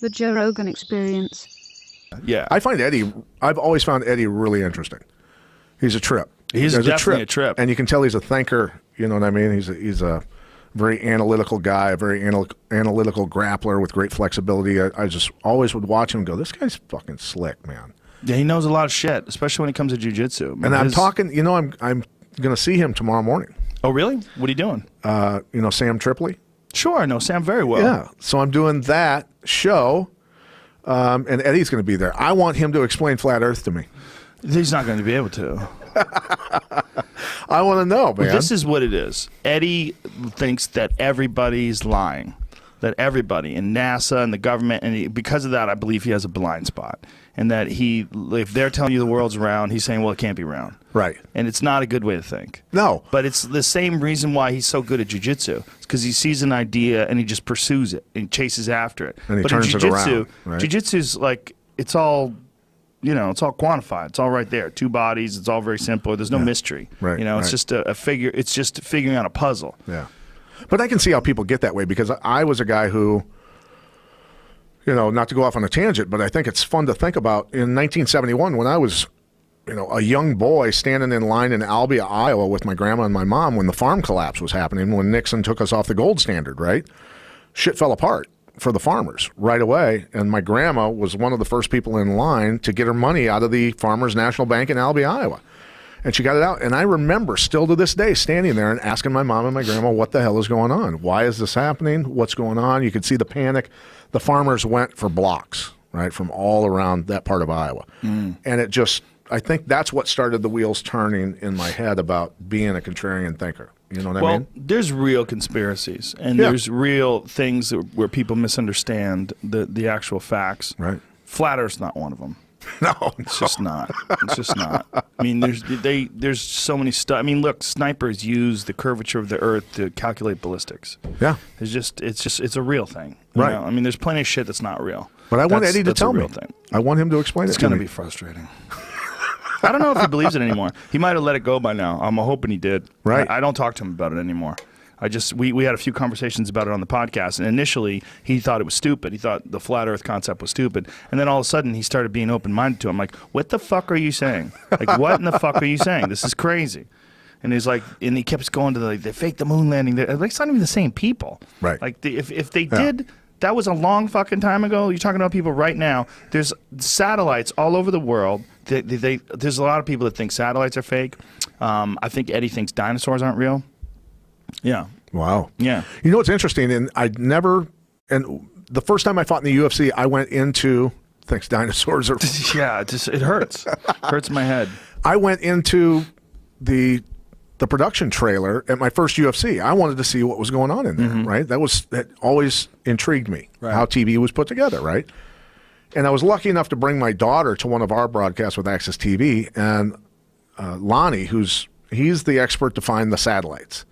The Joe Rogan Experience. Yeah. I've always found Eddie really interesting. He's a trip. He's definitely a trip. And you can tell he's a thinker, you know what I mean? He's a very analytical guy, a very analytical grappler with great flexibility. I just always would watch him and go, this guy's fucking slick, man. Yeah, he knows a lot of shit, especially when it comes to jiu-jitsu. I mean, and I'm talking, I'm going to see him tomorrow morning. Oh, really? What are you doing? Sam Tripoli? Sure, I know Sam very well. Yeah, so I'm doing that show, and Eddie's going to be there. I want him to explain Flat Earth to me. He's not going to be able to. I want to know, man. Well, this is what it is. Eddie thinks that everybody's lying, that everybody in NASA and the government, and because of that, I believe he has a blind spot, and that if they're telling you the world's round, he's saying, well, it can't be round. Right. And it's not a good way to think. No. But it's the same reason why he's so good at jiu-jitsu. It's because he sees an idea and he just pursues it and chases after it. And he turns it around. Right? Jiu-jitsu's like, it's all quantified. It's all right there. Two bodies. It's all very simple. There's no mystery. Right. It's just a figure. It's just figuring out a puzzle. Yeah. But I can see how people get that way because I was a guy who, not to go off on a tangent, but I think it's fun to think about. In 1971, when I was, a young boy standing in line in Albia, Iowa with my grandma and my mom when the farm collapse was happening, when Nixon took us off the gold standard, right? Shit fell apart for the farmers right away. And my grandma was one of the first people in line to get her money out of the Farmers National Bank in Albia, Iowa. And she got it out. And I remember still to this day standing there and asking my mom and my grandma, what the hell is going on? Why is this happening? What's going on? You could see the panic. The farmers went for blocks, right, from all around that part of Iowa. And I think that's what started the wheels turning in my head about being a contrarian thinker. You know what I mean? Well, there's real conspiracies, and there's real things where people misunderstand the actual facts. Right. Flat Earth's not one of them. No, it's just not. It's just not. I mean, there's so many stuff. I mean, look, snipers use the curvature of the Earth to calculate ballistics. Yeah, it's a real thing. Right. I mean, there's plenty of shit that's not real. But I want Eddie to tell me. Thing. I want him to explain it to me. It's going to be frustrating. I don't know if he believes it anymore. He might have let it go by now. I'm hoping he did. Right. I don't talk to him about it anymore. We had a few conversations about it on the podcast, and initially he thought it was stupid. He thought the flat Earth concept was stupid, and then all of a sudden he started being open-minded to it. I'm like, what the fuck are you saying? Like, what in the fuck are you saying? This is crazy. And he's like, and he kept going to they faked the moon landing. Like, it's not even the same people. Right. Like, if they did. That was a long fucking time ago. You're talking about people right now. There's satellites all over the world. There's a lot of people that think satellites are fake. I think Eddie thinks dinosaurs aren't real. Yeah. Wow. Yeah. You know what's interesting? And the first time I fought in the UFC, I went into, thinks dinosaurs are... Yeah, it hurts. Hurts my head. I went into the production trailer at my first UFC. I wanted to see what was going on in there, right? That always intrigued me, how TV was put together, right? And I was lucky enough to bring my daughter to one of our broadcasts with Access TV, and Lonnie, he's the expert to find the satellites.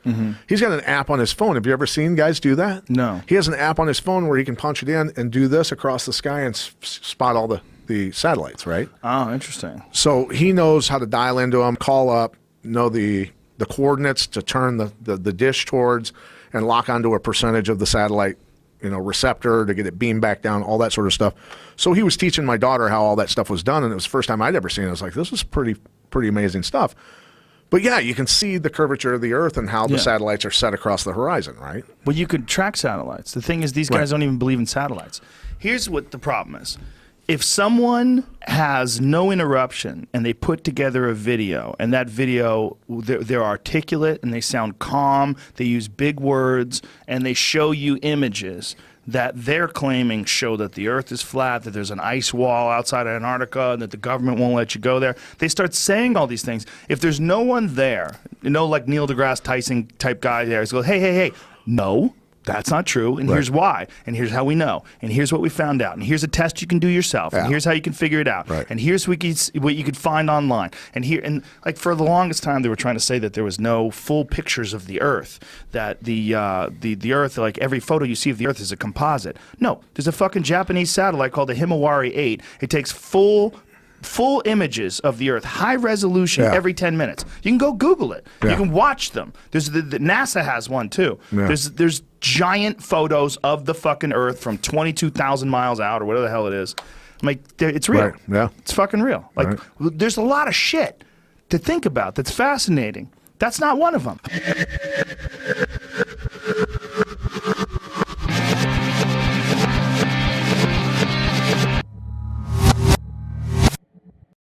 He's got an app on his phone. Have you ever seen guys do that? No. He has an app on his phone where he can punch it in and do this across the sky and spot all the satellites, right? Oh, interesting. So he knows how to dial into them, call up, know the coordinates to turn the dish towards and lock onto a percentage of the satellite receptor to get it beamed back down, all that sort of stuff. So he was teaching my daughter how all that stuff was done, and it was the first time I'd ever seen it. I was like, this is pretty amazing stuff. But yeah, you can see the curvature of the Earth and how the satellites are set across the horizon, right? Well, you could track satellites. The thing is, these guys don't even believe in satellites. Here's what the problem is. If someone has no interruption and they put together a video, and that video, they're articulate and they sound calm, they use big words, and they show you images that they're claiming show that the Earth is flat, that there's an ice wall outside of Antarctica, and that the government won't let you go there. They start saying all these things. If there's no one there, like Neil deGrasse Tyson type guy there, he's go, hey, no. That's not true, and here's why, and here's how we know, and here's what we found out, and here's a test you can do yourself, and here's how you can figure it out, and here's what you could find online, and like for the longest time they were trying to say that there was no full pictures of the Earth, that the Earth, like every photo you see of the Earth is a composite. No, there's a fucking Japanese satellite called the Himawari 8. It takes full images of the Earth, high resolution, every 10 minutes. You can go Google it. You can watch them. There's the NASA has one too. There's giant photos of the fucking Earth from 22,000 miles out or whatever the hell it is. I'm like, it's real. Right, yeah. It's fucking real. Like, there's a lot of shit to think about that's fascinating. That's not one of them.